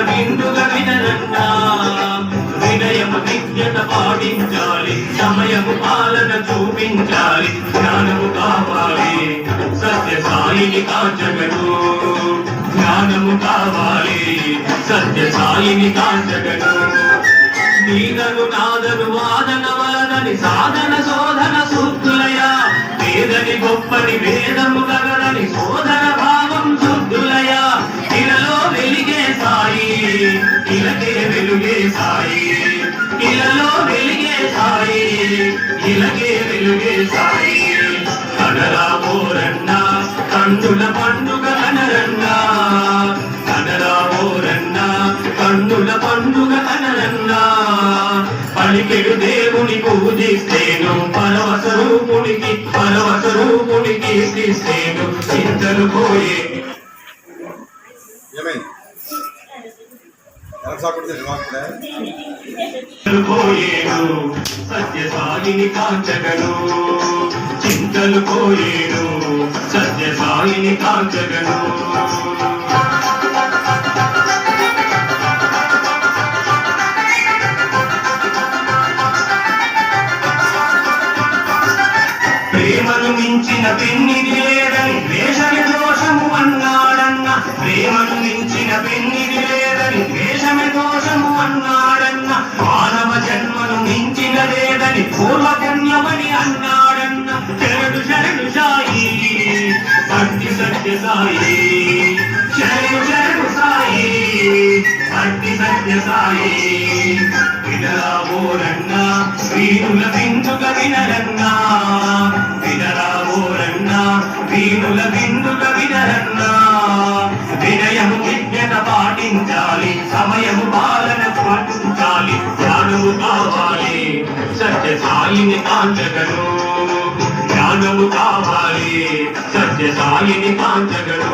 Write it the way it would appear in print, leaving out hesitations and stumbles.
విందుగా వినరన్నా వినయము విద్యత పాటించాలి సమయము పాలన చూపించాలి జ్ఞానము కావాలి సత్య సాయిని కాంచగను జ్ఞానము కావాలి సత్య సాయిని కాంచగను నీదను నాదను వాదన వలనని సాధన శోధన శుద్ధులయ వేదని గొప్పని వేదము గగనని శోధన భావం శుద్ధులయ ఇలలో వెలిగే సాయి ఇలకే వెలుగే సాయి ఇలలో వెలిగే సాయి ఇలకే వెలుగే సాయి కనరా పోరన్నా కన్నుల పండుగ కనరన్నా కనరా పోరన్నా కన్నుల పండుగ కనరన్నా పలికెడు దేవుని పూజిస్తేను పరవశ రూపునికి ఇస్తేను చింతలు పోయే పోయేను సత్య సాయిని కాంచగను చింతలు పోయేను సత్య సాయిని కాంచగను ప్రేమను మించిన పెన్నిది లేదని ద్వేషమే దోషము అన్నాడన్న ప్రేమను మించిన పెన్నిది లేదని ద్వేషమే దోషము అన్నాడన్న మానవ జన్మను మించిన లేదని పూర్వజన్మని అన్నాడన్న శరణు శరణు సాయి భక్తి సత్య సాయి శరణు శరణు సాయి భక్తి సత్య సాయి వినరాబోరన్నా వీరుల బిందుగా వినరన్నా వినరాబోరన్నా వీరుల బిందుగా వినరన్నా వినయము విజ్ఞత పాటించాలి సమయము పాలన పాటించాలి జ్ఞానము కావాలి సత్య సాయిని కాంచగను జ్ఞానము కావాలి సత్య సాయిని కాంచగను